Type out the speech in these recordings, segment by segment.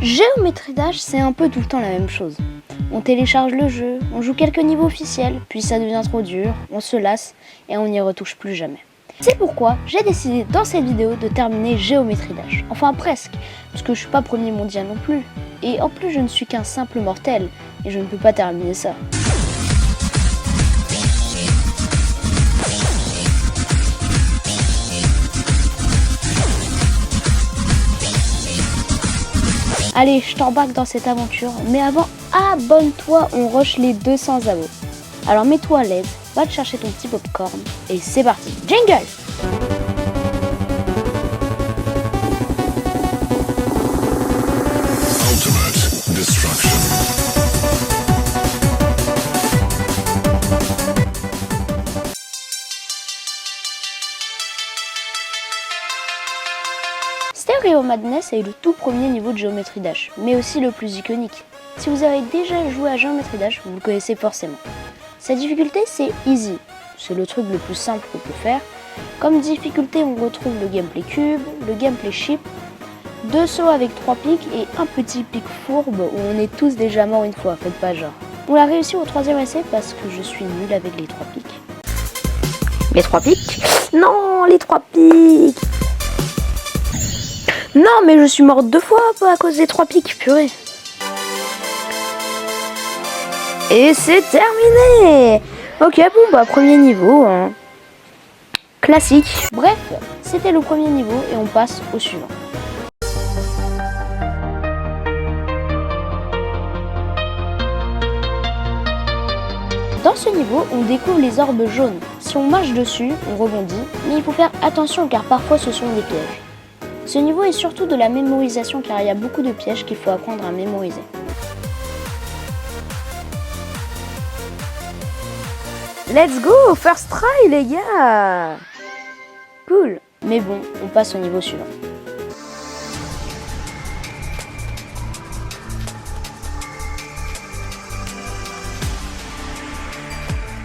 Géométrie Dash, c'est un peu tout le temps la même chose. On télécharge le jeu, on joue quelques niveaux officiels, puis ça devient trop dur, on se lasse et on n'y retouche plus jamais. C'est pourquoi j'ai décidé dans cette vidéo de terminer Géométrie Dash. Enfin presque, parce que je suis pas premier mondial non plus. Et en plus je ne suis qu'un simple mortel, et je ne peux pas terminer ça. Allez, je t'embarque dans cette aventure, mais avant, abonne-toi, on rush les 200 abos. Alors mets-toi à l'aise, va te chercher ton petit popcorn, et c'est parti, jingle! Ultimate Destruction. Stereo Madness est le tout premier niveau de Géométrie Dash, mais aussi le plus iconique. Si vous avez déjà joué à Géométrie Dash, vous le connaissez forcément. Sa difficulté, c'est Easy. C'est le truc le plus simple qu'on peut faire. Comme difficulté, on retrouve le gameplay cube, le gameplay chip, 2 sauts avec 3 pics et un petit pic fourbe où on est tous déjà morts une fois, faites pas genre. On l'a réussi au 3e essai parce que je suis nulle avec les 3 pics. Les 3 pics? Non, les 3 pics! Non, mais je suis morte 2 fois à cause des 3 pics, purée. Et c'est terminé. Ok, bon, bah premier niveau, hein. Classique. Bref, c'était le premier niveau et on passe au suivant. Dans ce niveau, on découvre les orbes jaunes. Si on marche dessus, on rebondit, mais il faut faire attention car parfois ce sont des pièges. Ce niveau est surtout de la mémorisation car il y a beaucoup de pièges qu'il faut apprendre à mémoriser. Let's go, first try les gars! Cool. Mais bon, on passe au niveau suivant.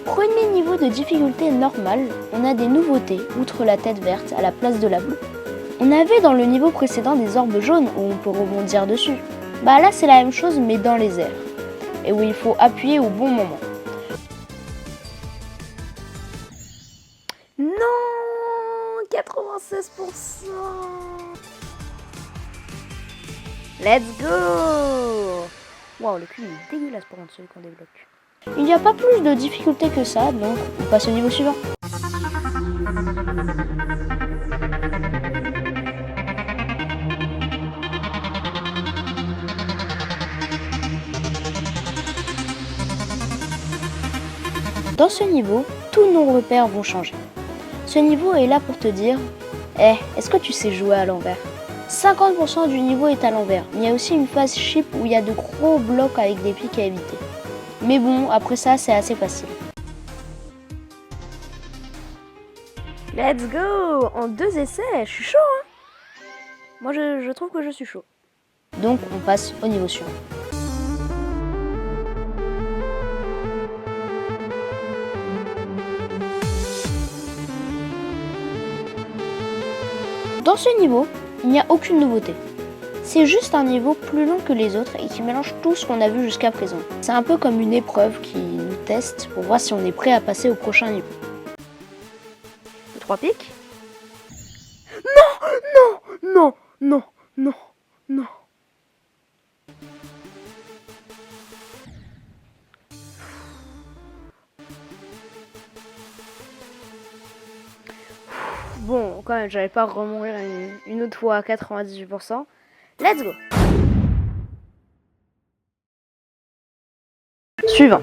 Premier niveau de difficulté normale, on a des nouveautés, outre la tête verte à la place de la bleue. On avait dans le niveau précédent des orbes jaunes où on peut rebondir dessus. Bah là c'est la même chose mais dans les airs. Et où il faut appuyer au bon moment. Non, 96%. Let's go. Waouh, le cul est dégueulasse pour celui qu'on débloque. Il n'y a pas plus de difficulté que ça, donc on passe au niveau suivant. Dans ce niveau, tous nos repères vont changer. Ce niveau est là pour te dire est-ce que tu sais jouer à l'envers? 50% du niveau est à l'envers. Il y a aussi une phase chip où il y a de gros blocs avec des pics à éviter. Mais bon, après ça, c'est assez facile. Let's go! En 2 essais, je suis chaud, hein? Moi, je trouve que je suis chaud. Donc, on passe au niveau suivant. Dans ce niveau, il n'y a aucune nouveauté. C'est juste un niveau plus long que les autres et qui mélange tout ce qu'on a vu jusqu'à présent. C'est un peu comme une épreuve qui nous teste pour voir si on est prêt à passer au prochain niveau. Les 3 pics? Non, non, non, non, non, non. Bon, quand même, j'allais pas remourir une autre fois à 98%. Let's go! Suivant.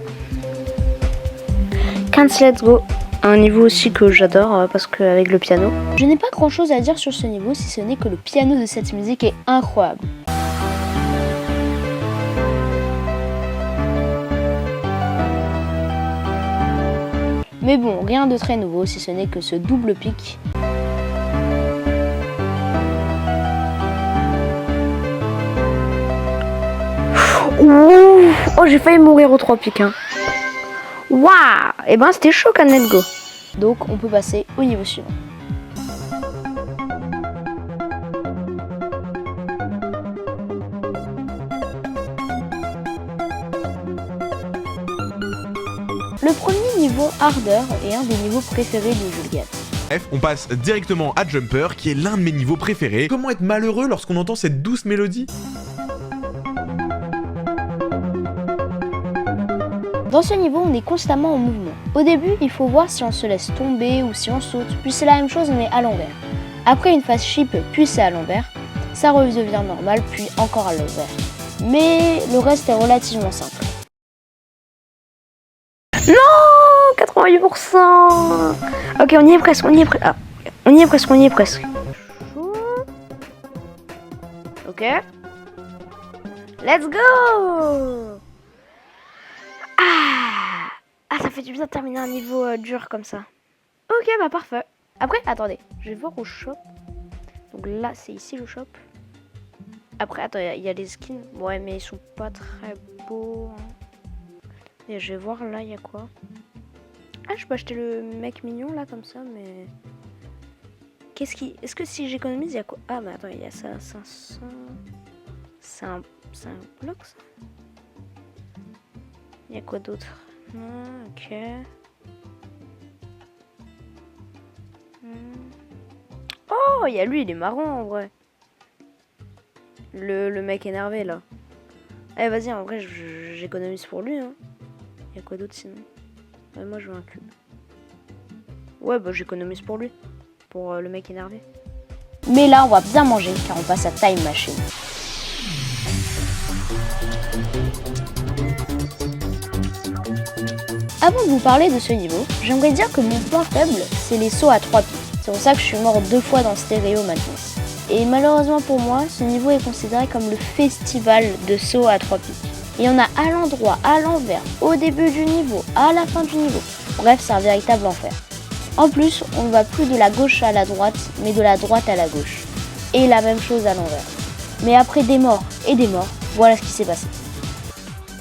15 Let's Go. Un niveau aussi que j'adore parce qu'avec le piano. Je n'ai pas grand chose à dire sur ce niveau si ce n'est que le piano de cette musique est incroyable. Mais bon, rien de très nouveau si ce n'est que ce double pic. Ouh, oh, j'ai failli mourir aux 3 pics. Hein. Waouh! Et ben c'était chaud quand let's go. Donc on peut passer au niveau suivant. Le premier niveau, Harder, est un des niveaux préférés de Jules. Bref, on passe directement à Jumper, qui est l'un de mes niveaux préférés. Comment être malheureux lorsqu'on entend cette douce mélodie? Dans ce niveau, on est constamment en mouvement. Au début, il faut voir si on se laisse tomber ou si on saute, puis c'est la même chose mais à l'envers. Après une phase chip, puis c'est à l'envers, ça redevient normal, puis encore à l'envers. Mais le reste est relativement simple. Non, 88%. Ok, on y est presque, on y est presque. Ah, on y est presque, on y est presque. Ok. Let's go. Ah, ça fait du bien de terminer un niveau dur comme ça. Ok, bah parfait. Après, attendez, je vais voir au shop. Donc là, c'est ici le shop. Après, attends, il y a les skins. Ouais, mais ils sont pas très beaux. Et je vais voir là, il y a quoi. Ah, je peux acheter le mec mignon là, comme ça, mais... Qu'est-ce qui... Est-ce que si j'économise, il y a quoi? Ah, mais attends, il y a ça, 500... C'est un bloc, ça? Il y a quoi d'autre? Ok. Oh, il y a lui, il est marrant en vrai. Le mec énervé là. Allez, vas-y, en vrai, j'économise pour lui. Hein. Il y a quoi d'autre sinon? Ouais, moi, je veux un cube. Ouais, bah, j'économise pour lui. Pour le mec énervé. Mais là, on va bien manger car on passe à Time Machine. Avant de vous parler de ce niveau, j'aimerais dire que mon point faible, c'est les sauts à 3 pics. C'est pour ça que je suis mort 2 fois dans Stereo Madness. Et malheureusement pour moi, ce niveau est considéré comme le festival de sauts à 3 pics. Il y en a à l'endroit, à l'envers, au début du niveau, à la fin du niveau. Bref, c'est un véritable enfer. En plus, on ne va plus de la gauche à la droite, mais de la droite à la gauche. Et la même chose à l'envers. Mais après des morts et des morts, voilà ce qui s'est passé.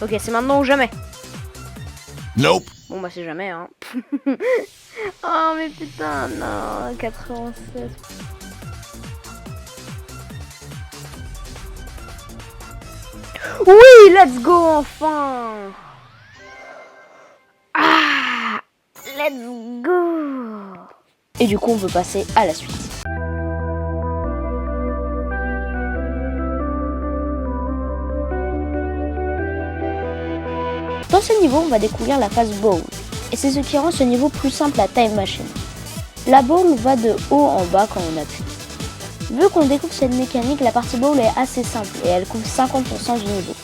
Ok, c'est maintenant ou jamais. Nope. Bon bah c'est jamais hein. Oh mais putain non, 87. Oui, let's go enfin. Ah, let's go. Et du coup on peut passer à la suite. Dans ce niveau, on va découvrir la phase Bowl, et c'est ce qui rend ce niveau plus simple à Time Machine. La Bowl va de haut en bas quand on appuie. Vu qu'on découvre cette mécanique, la partie Bowl est assez simple et elle couvre 50% du niveau.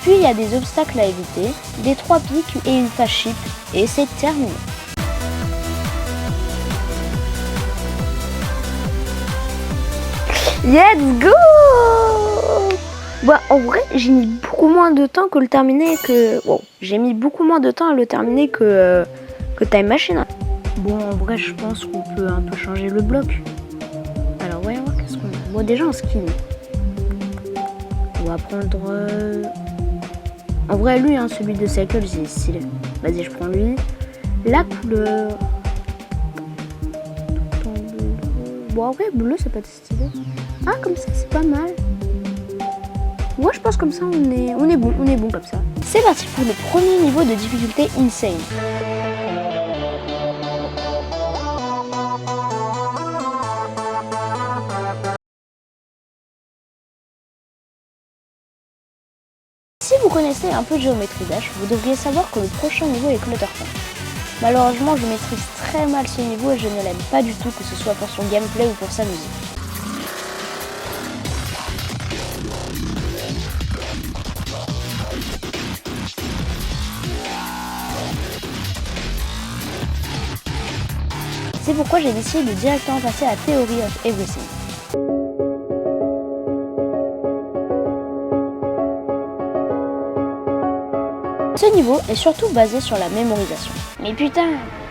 Puis il y a des obstacles à éviter, des 3 pics et une phase chip, et c'est terminé. Let's go! Bah, en vrai, j'ai mis beaucoup moins de temps que le terminer que... Wow, j'ai mis beaucoup moins de temps à le terminer que Time Machine. Bon, en vrai, je pense qu'on peut un peu changer le bloc. Alors, ouais, qu'est-ce qu'on a? Bon, déjà en skin. On va prendre... En vrai, lui, hein, celui de Cycle, c'est stylé. Vas-y, je prends lui. La couleur... Bon, en vrai, bleu, ça peut être stylé. Ah, comme ça, c'est pas mal. Moi je pense comme ça on est bon comme ça. C'est parti pour le premier niveau de difficulté Insane. Si vous connaissez un peu de Geometry Dash, vous devriez savoir que le prochain niveau est Clutterful. Malheureusement je maîtrise très mal ce niveau et je ne l'aime pas du tout, que ce soit pour son gameplay ou pour sa musique. C'est pourquoi j'ai décidé de directement passer à Theory of Everything. Ce niveau est surtout basé sur la mémorisation. Mais putain,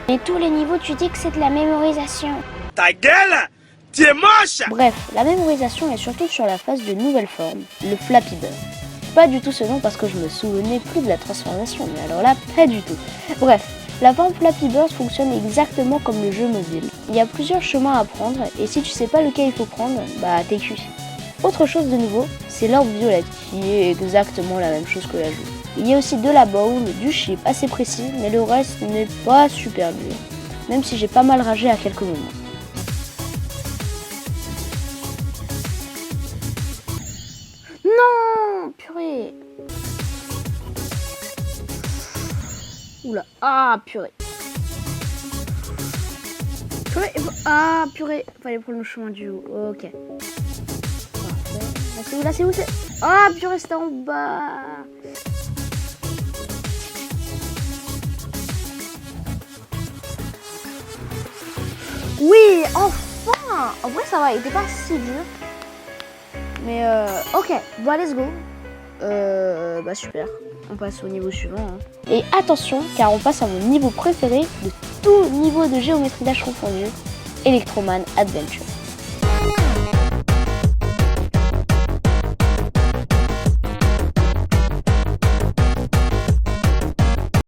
mais tous les niveaux tu dis que c'est de la mémorisation. Ta gueule, tu es moche. Bref, la mémorisation est surtout sur la phase de nouvelle forme, le Flappy Bird. Pas du tout ce nom parce que je me souvenais plus de la transformation, mais alors là, pas du tout. Bref. La forme Flappy Bird fonctionne exactement comme le jeu mobile. Il y a plusieurs chemins à prendre et si tu sais pas lequel il faut prendre, bah t'es cuit. Autre chose de nouveau, c'est l'orbe violette qui est exactement la même chose que la joue. Il y a aussi de la bowl, du chip assez précis, mais le reste n'est pas super dur, même si j'ai pas mal ragé à quelques moments. Non, purée. Oula, ah purée. Purée, ah purée, fallait prendre le chemin du haut, ok. Parfait. Là c'est où c'est. Ah purée, c'était en bas. Oui, enfin. En vrai ça va, il était pas si dur. Mais ok, bon let's go. Bah super, on passe au niveau suivant. Hein. Et attention, car on passe à mon niveau préféré de tout niveau de Geometry Dash confondu, Electroman Adventure.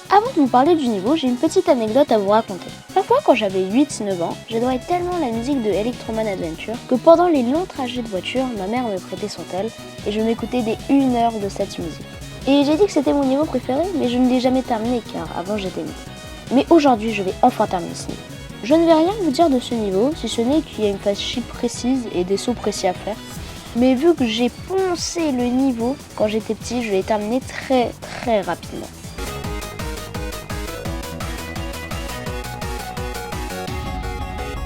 Avant de vous parler du niveau, j'ai une petite anecdote à vous raconter. Parfois, quand j'avais 8-9 ans, j'adorais tellement la musique de Electroman Adventure que pendant les longs trajets de voiture, ma mère me prêtait son tel et je m'écoutais des 1 heure de cette musique. Et j'ai dit que c'était mon niveau préféré, mais je ne l'ai jamais terminé car avant j'étais nulle. Mais aujourd'hui, je vais enfin terminer ce niveau. Je ne vais rien vous dire de ce niveau, si ce n'est qu'il y a une phase chip précise et des sauts précis à faire. Mais vu que j'ai poncé le niveau quand j'étais petit, je l'ai terminé très rapidement.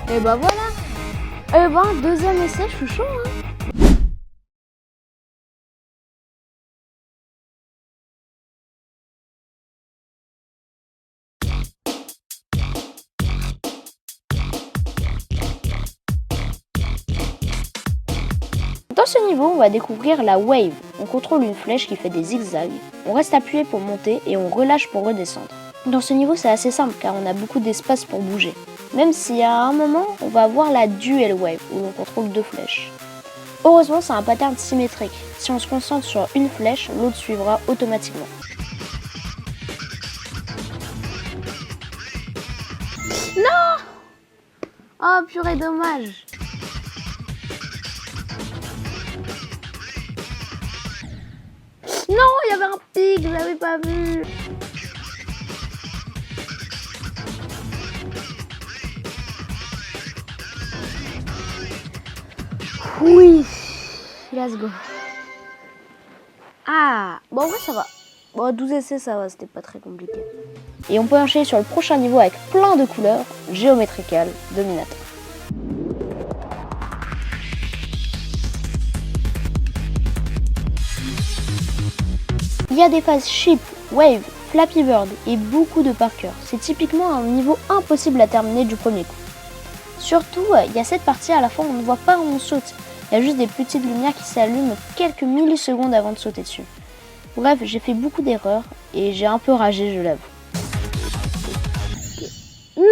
Et bah voilà. Et ben deuxième essai, je suis chaud hein. Dans ce niveau, on va découvrir la wave. On contrôle une flèche qui fait des zigzags. On reste appuyé pour monter et on relâche pour redescendre. Dans ce niveau, c'est assez simple car on a beaucoup d'espace pour bouger. Même si à un moment, on va avoir la dual wave où l'on contrôle 2 flèches. Heureusement, c'est un pattern symétrique. Si on se concentre sur une flèche, l'autre suivra automatiquement. Non! Oh purée, dommage! Non, il y avait un pic, je l'avais pas vu. Oui, let's go. Ah, bon en vrai ça va. Bon 12 essais ça va, c'était pas très compliqué. Et on peut enchaîner sur le prochain niveau avec plein de couleurs, Geometrical Dominator. Il y a des phases chip, wave, Flappy Bird et beaucoup de par cœur. C'est typiquement un niveau impossible à terminer du premier coup. Surtout, il y a cette partie à la fin où on ne voit pas où on saute. Il y a juste des petites lumières qui s'allument quelques millisecondes avant de sauter dessus. Bref, j'ai fait beaucoup d'erreurs et j'ai un peu ragé, je l'avoue. Non!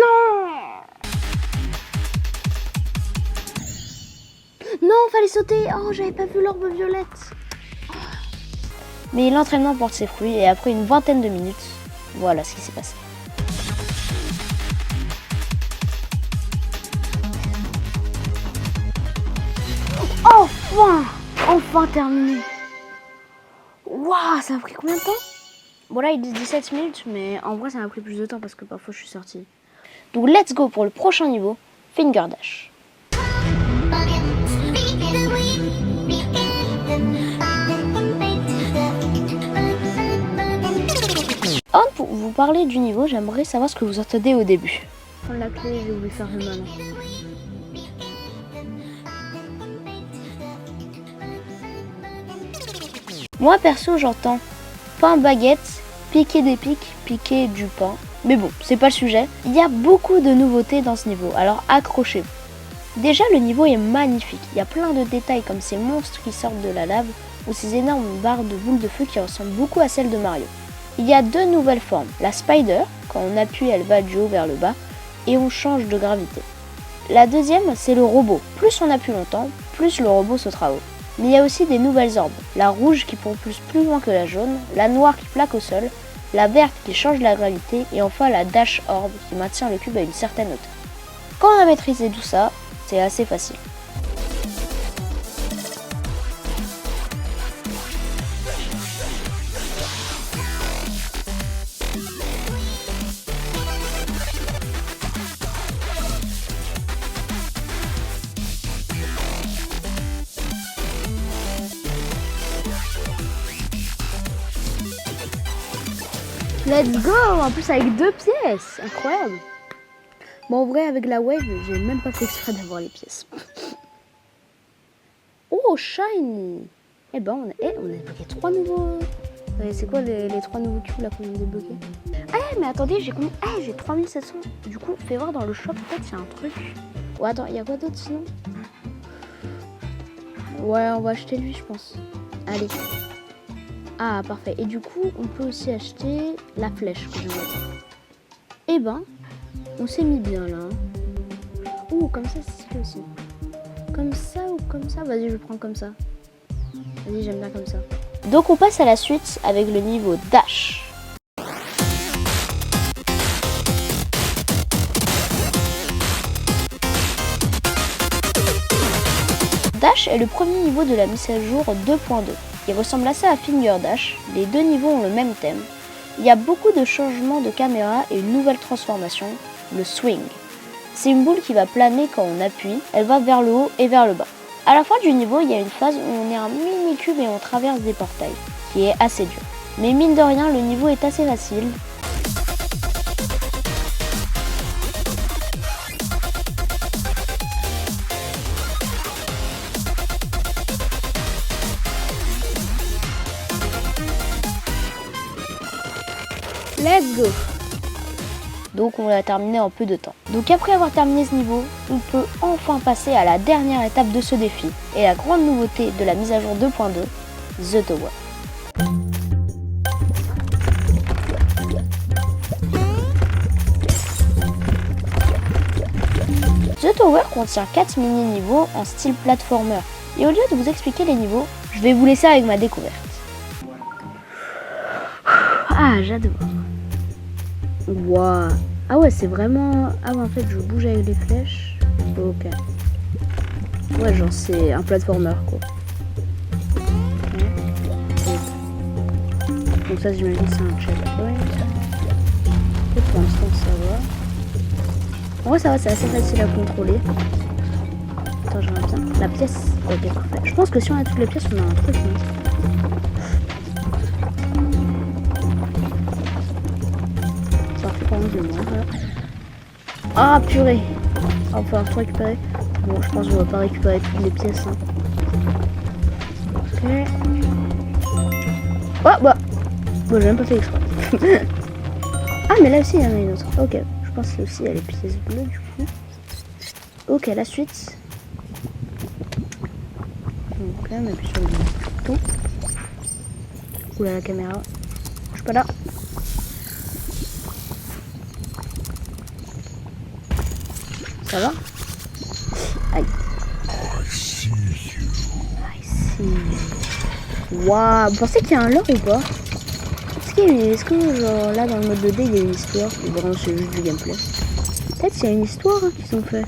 Non, fallait sauter! Oh, j'avais pas vu l'orbe violette! Mais l'entraînement porte ses fruits et après une vingtaine de minutes, voilà ce qui s'est passé. Enfin terminé. Waouh, ça a pris combien de temps? Bon là il dit 17 minutes, mais en vrai ça m'a pris plus de temps parce que parfois je suis sortie. Donc let's go pour le prochain niveau, Finger Dash. Avant de vous parler du niveau, j'aimerais savoir ce que vous entendez au début. Prendre la clé, j'ai oublié de faire le malin. Moi perso j'entends pain baguette, piquer des pics, piquer du pain. Mais bon, c'est pas le sujet. Il y a beaucoup de nouveautés dans ce niveau, alors accrochez-vous. Déjà le niveau est magnifique, il y a plein de détails comme ces monstres qui sortent de la lave ou ces énormes barres de boules de feu qui ressemblent beaucoup à celles de Mario. Il y a 2 nouvelles formes, la Spider, quand on appuie elle va du haut vers le bas et on change de gravité. La deuxième c'est le robot, plus on appuie longtemps, plus le robot sautera haut. Mais il y a aussi des nouvelles orbes, la rouge qui propulse plus loin que la jaune, la noire qui plaque au sol, la verte qui change la gravité et enfin la Dash Orb qui maintient le cube à une certaine hauteur. Quand on a maîtrisé tout ça, c'est assez facile. Let's go. En plus avec 2 pièces. Incroyable. Bon, en vrai, avec la wave, j'ai même pas fait exprès d'avoir les pièces. Oh, shiny. Eh ben, on a débloqué 3 nouveaux... C'est quoi les 3 nouveaux cubes là qu'on a débloqués? Ah, mais attendez, j'ai combien? Ah, j'ai 3700. Du coup, fais voir dans le shop, peut-être il y a un truc. Ouais, attends, il y a quoi d'autre sinon? Ouais, on va acheter lui, je pense. Allez. Ah, parfait. Et du coup, on peut aussi acheter la flèche que je vais mettre. Eh ben, on s'est mis bien là. Ouh, comme ça, c'est stylé aussi. Comme ça ou comme ça? Vas-y, je prends comme ça. Vas-y, j'aime bien comme ça. Donc on passe à la suite avec le niveau Dash. Dash est le premier niveau de la mise à jour 2.2. Il ressemble assez à Finger Dash. Les deux niveaux ont le même thème. Il y a beaucoup de changements de caméra et une nouvelle transformation, le swing. C'est une boule qui va planer quand on appuie, elle va vers le haut et vers le bas. À la fin du niveau, il y a une phase où on est un mini-cube et on traverse des portails, qui est assez dur. Mais mine de rien, le niveau est assez facile. Let's go! Donc on l'a terminé en peu de temps. Donc après avoir terminé ce niveau, on peut enfin passer à la dernière étape de ce défi et la grande nouveauté de la mise à jour 2.2, The Tower. The Tower contient 4 mini-niveaux en style platformer. Et au lieu de vous expliquer les niveaux, je vais vous laisser avec ma découverte. Ah, j'adore. Waouh. Ah ouais, c'est vraiment... Ah ouais, en fait, je bouge avec les flèches. Ok. Ouais, genre, c'est un platformer, quoi. Okay. Donc ça, j'imagine, c'est un checkpoint. Et pour l'instant, ça va. En vrai, ça va, c'est assez facile à contrôler. Attends, j'aimerais bien... La pièce. Ok, parfait. Je pense que si on a toutes les pièces, on a un truc, non? Ah purée. On va pouvoir tout récupérer. Bon, je pense qu'on va pas récupérer toutes les pièces. Hein. Ok. Oh bah. Bon, j'ai même pas fait exprès. Ah, mais là aussi il y en a une autre. Ok. Je pense que aussi il y a les pièces bleues du coup. Ok, la suite. Ok, on appuie sur le bouton. Oula, la caméra. Je suis pas là. Ça va? Aïe. I see you. Waouh, vous pensez qu'il y a un lore ou pas? Est-ce que genre là dans le mode 2D il y a une histoire? Ou vraiment c'est juste du gameplay? Peut-être qu'il y a une histoire hein, qu'ils ont fait.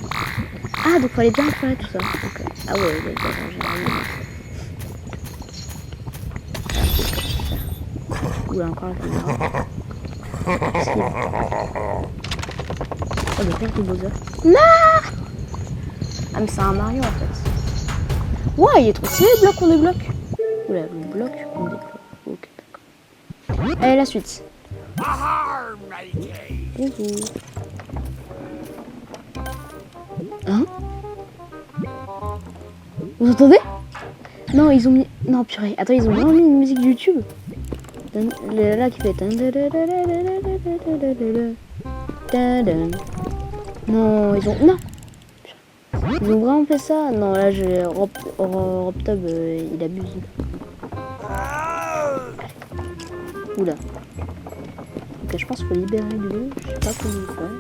Ah donc fallait bien faire tout ça. Okay. Ah ouais, d'accord, j'ai rien. Oula, encore la caméra. Oh, le père de Bowser. Non! Ah, mais c'est un Mario en fait. Ouais, il est trop stylé le bloc qu'on débloque. Oula, le bloc qu'on débloque. Ok, d'accord. Allez, la suite. Hein? Vous entendez? Non, ils ont mis. Non, purée. Attends, ils ont vraiment mis une musique de YouTube. Là qui fait. Non, ils ont... Non. Ils ont vraiment fait ça. Non, là, Robtub, il abuse. Oula. Ok, je pense qu'il faut libérer lui. Je sais pas comment il fait.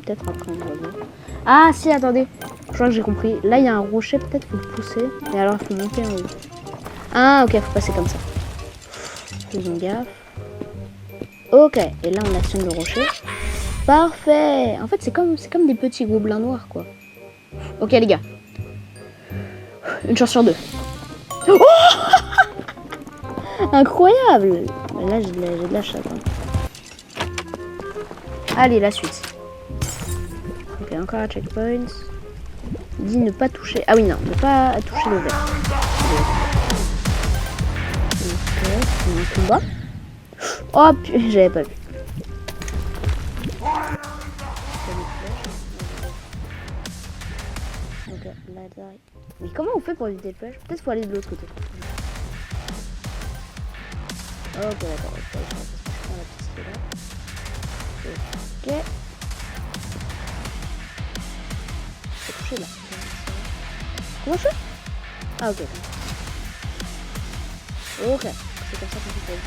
Peut-être après, on va voir. Ah, si, attendez. Je crois que j'ai compris. Là, il y a un rocher. Peut-être qu'il faut le pousser. Et alors, il faut monter en haut. Ah, ok, faut passer comme ça. Faisons gaffe. Ok, et là, on actionne le rocher. Parfait. En fait, c'est comme des petits gobelins noirs, quoi. Ok, les gars. Une chance sur 2. Oh incroyable. Là, j'ai de la chatte. Hein. Allez, la suite. Ok, encore un checkpoint. Il dit ne pas toucher... Ah oui, non, ne pas toucher le verre. Ok, on combat. Oh, j'avais pas vu. Atari. Mais comment on fait pour éviter le flash? Peut-être faut aller de l'autre côté. Ok, d'accord. Je prends la piste là. Ok. Faut toucher là. Comment je fais? Ah, ok. Ok. C'est comme ça qu'on fait.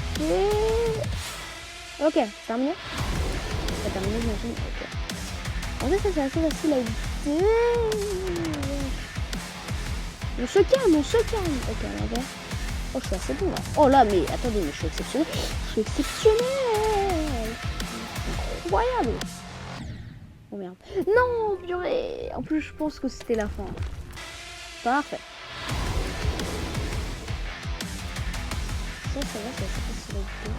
Ok, terminé? C'est terminé, j'imagine. Ok. En fait, ça c'est assez facile à éviter. On se calme, on se calme. Ok, on va. Oh, je suis assez bon là. Oh là, mais attendez, mais je suis exceptionnel. Je suis exceptionnel. Incroyable. Oh merde. Non, purée. En plus, je pense que c'était la fin. Parfait. Ça va, c'est assez facile à éviter.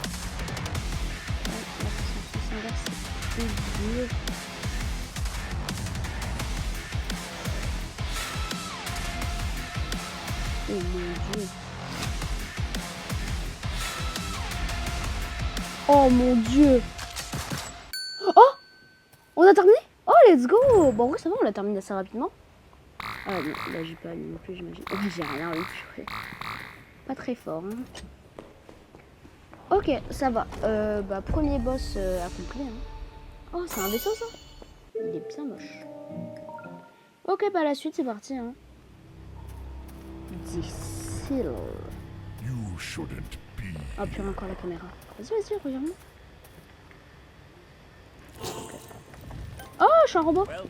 La façon inverse, c'est plus dur. Oh mon dieu. Oh mon dieu. Oh, on a terminé. Oh, let's go. Bon, en vrai, ça va, on l'a terminé assez rapidement. Ah, bon, là, j'ai pas allumé non plus, j'imagine. Oh, j'ai rien eu. Pas très fort, hein. Ok, ça va. Bah, premier boss accompli, hein. Oh, c'est un vaisseau, ça. Il est bien moche. Ok, bah, la suite, c'est parti, hein. Difficile. You shouldn't be. Oh, purée, encore la caméra. Vas-y, vas-y, regarde-moi. Okay. Oh, je suis un robot. La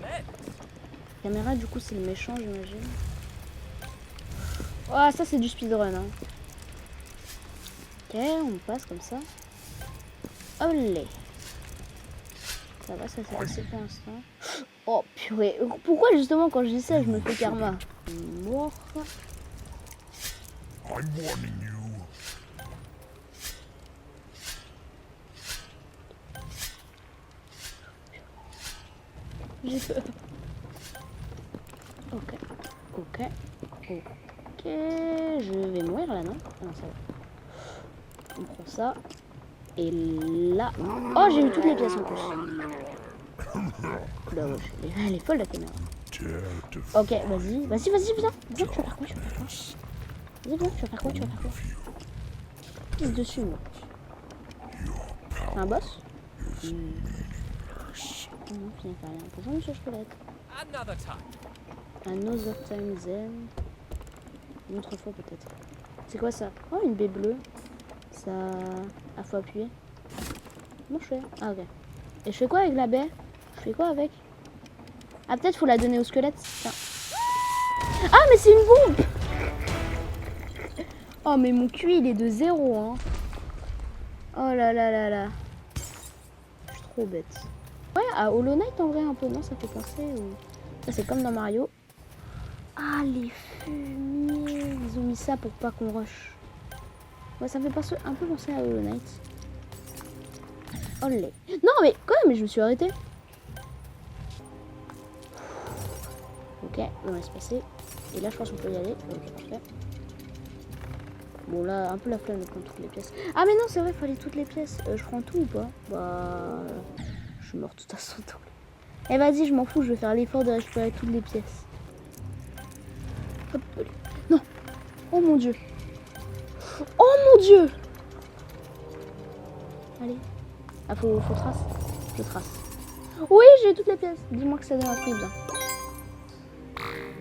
caméra, du coup, c'est le méchant, j'imagine. Oh, ça, c'est du speedrun, hein. Ok, on passe comme ça. Olé. Ça va, ça s'est passé pour l'instant. Oh, purée. Pourquoi, justement, quand je dis ça, je me fais karma? Mort. I'm warning you. J'ai peur. Ok. Ok. Ok. Je vais mourir là, non? Non, ça va. On prend ça. Et là... Oh, j'ai eu toutes les pièces en plus. Bah ouais, elle est folle la caméra. Ok, vas-y. Vas-y, vas-y, viens. Viens, tu vas faire quoi? Tu vas faire quoi? Vas-y, viens, tu vas faire quoi? Tu vas faire quoi? Pisse dessus, moi. C'est un boss? Non, je n'ai pas rien. Besoin de chocolat. Another time then. Une autre fois peut-être. C'est quoi ça? Oh, une baie bleue. Ça... Ah, faut appuyer. Comment je fais? Ah, ok. Et je fais quoi avec la baie? Je fais quoi avec? Ah, peut-être faut la donner au squelette. Tiens. Ah, mais c'est une bombe! Oh, mais mon QI, il est de 0, hein. Oh là là là là. Je suis trop bête. Ouais, à Hollow Knight, en vrai, un peu. Non, ça fait penser ou... Ça, c'est comme dans Mario. Ah, les fumiers. Ils ont mis ça pour pas qu'on rush. Ouais, ça me fait penser, un peu penser à Hollow Knight. Olé. Non, mais quand même, je me suis arrêtée. Ok, on va se passer. Et là, je pense qu'on peut y aller. Ok, parfait. Bon, là, un peu la flemme de prendre toutes les pièces. Ah, mais non, c'est vrai, il fallait toutes les pièces. Je prends tout ou pas? Bah... Je suis morte de toute façon. Eh, vas-y, je m'en fous, je vais faire l'effort de récupérer toutes les pièces. Hop, allez. Non. Oh mon dieu. Oh mon dieu. Allez. Ah, faut trace. Je trace. Oui, j'ai toutes les pièces. Dis-moi que ça donne un truc bien.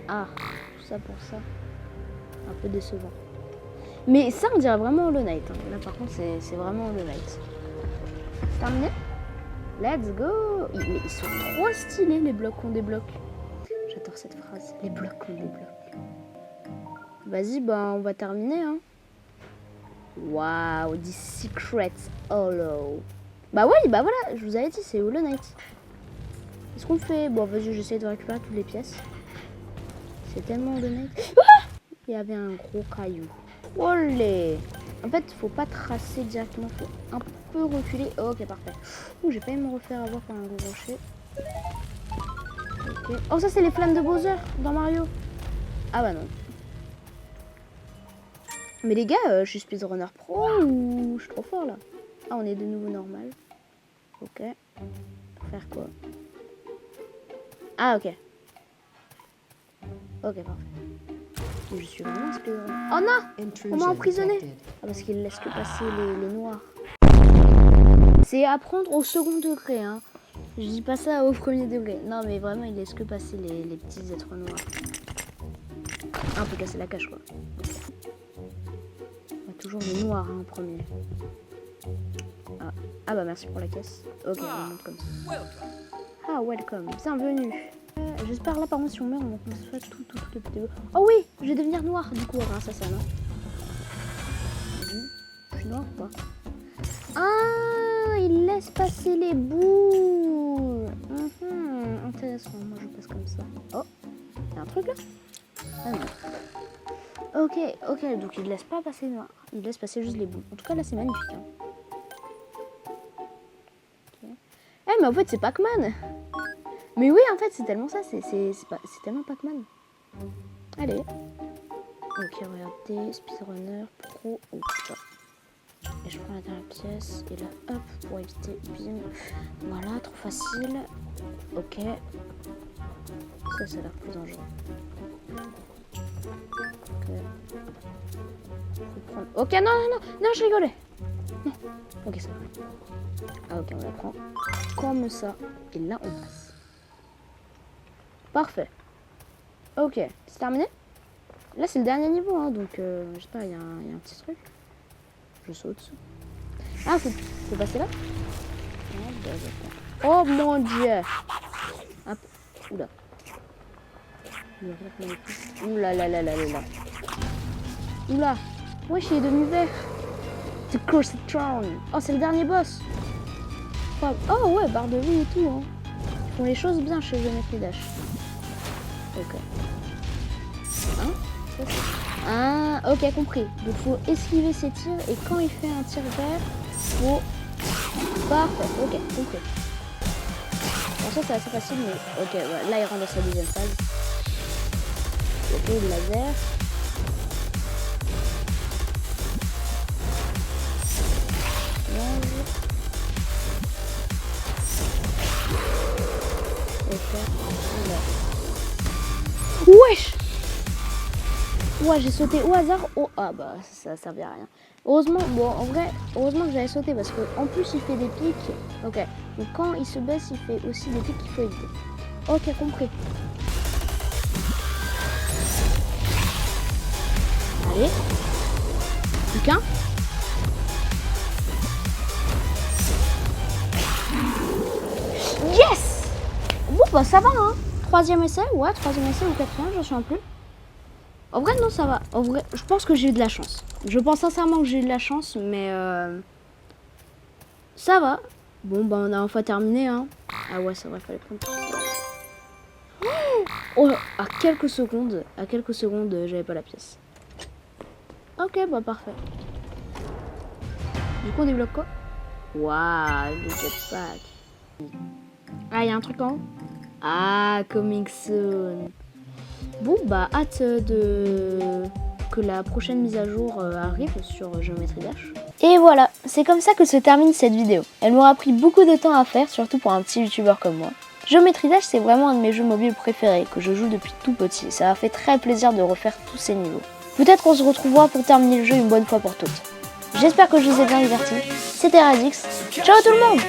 Ah, tout ça pour ça. Un peu décevant. Mais ça, on dirait vraiment Hollow Knight. Hein. Là, par contre, c'est vraiment Hollow Knight. Terminé? Let's go! Mais ils sont trop stylés, les blocs qu'on débloque. J'adore cette phrase. Les blocs qu'on débloque. Vas-y, bah, on va terminer, hein. Waouh, this secret hollow. Bah oui, bah voilà, je vous avais dit, c'est Hollow Knight. Est-ce qu'on fait... Bon, vas-y, j'essaie de récupérer toutes les pièces. C'est tellement Hollow Knight. Ah, il y avait un gros caillou. Olé! En fait, faut pas tracer directement, faut un peu reculer. Oh, ok, parfait. Ouh, j'ai pas aimé me refaire avoir par un gros rocher. Ok. Oh, ça, c'est les flammes de Bowser dans Mario. Ah bah non. Mais les gars, je suis speedrunner pro ou je suis trop fort là? Ah, on est de nouveau normal. Ok. Faire quoi? Ah, ok. Ok, parfait. Je suis vraiment speedrun. Oh non! On m'a emprisonné! Ah, parce qu'il laisse que passer les noirs. C'est apprendre au second degré, hein. Je dis pas ça au premier degré. Non, mais vraiment, il laisse que passer les petits êtres noirs. Ah, on peut casser la cage, quoi. On a toujours les noirs, hein, en premier. Ah bah, merci pour la caisse. Ok, on monte comme ça. Ah, welcome. Bienvenue. J'espère là, par contre, si on meurt, on va tout le petit. Oh oui, je vais devenir noir, du coup, grâce à ça, non? Je suis noir ou pas? Ah, il laisse passer les boules. Intéressant, moi je passe comme ça. Oh, il y a un truc là? Ah non. Ok, donc il laisse pas passer noir. Il laisse passer juste les boules. En tout cas là c'est magnifique. Hein. Okay. Eh mais en fait c'est Pac-Man. Mais oui en fait c'est tellement ça, c'est tellement Pac-Man. Allez. Ok, regardez, speedrunner, pro, oh putain. Et je prends la dernière pièce, et là, hop, pour éviter, bim. Voilà, trop facile. Ok. Ça a l'air plus dangereux. Ok. Faut prendre... Ok, non, je rigolais. Non. Ok, ça va. Ah ok, on la prend comme ça. Et là, on passe. Parfait. Ok, c'est terminé. Là, c'est le dernier niveau, hein, donc j'espère qu'il y a un petit truc. Je saute. Ah, faut passer là. Oh mon dieu. Hop. Oula. Oula là là là là là. Oula. Wesh, il est devenu vert. The Cursed Throne. Oh, c'est le dernier boss. Oh ouais, barre de vie et tout. Hein. Ils font les choses bien chez Geometry Dash. Ok. Hein? Ah, ok, compris. Donc faut esquiver ses tirs et quand il fait un tir vert, faut... Parfait, ok, compris. Bon, ça c'est assez facile, mais ok, ouais, là il rentre dans sa deuxième phase. Ok, le laser. Ok, wesh! Ouais, j'ai sauté au hasard. Oh, ah bah ça servait à rien. Heureusement, bon en vrai, heureusement que j'avais sauté parce que en plus il fait des pics. Ok, donc quand il se baisse, il fait aussi des pics qu'il faut éviter. Ok, compris. Allez, plus qu'un. Yes! Bon bah ça va hein. Troisième essai, ouais, troisième essai ou quatrième, je ne sais plus. En vrai, non, ça va. En vrai, je pense que j'ai eu de la chance. Je pense sincèrement que j'ai eu de la chance, mais ça va. Bon, bah, on a enfin terminé, hein. Ah ouais, c'est vrai, fallait prendre tout ça. Oh, à quelques secondes, j'avais pas la pièce. Ok, bah, parfait. Du coup, on débloque quoi? Waouh, le jetpack. Ah, il y a un truc en haut? Ah, coming soon. Bon bah hâte que la prochaine mise à jour arrive sur Geometry Dash. Et voilà, c'est comme ça que se termine cette vidéo. Elle m'aura pris beaucoup de temps à faire, surtout pour un petit youtubeur comme moi. Geometry Dash c'est vraiment un de mes jeux mobiles préférés, que je joue depuis tout petit. Ça m'a fait très plaisir de refaire tous ces niveaux. Peut-être qu'on se retrouvera pour terminer le jeu une bonne fois pour toutes. J'espère que je vous ai bien divertis. C'était Radix. Ciao tout le monde!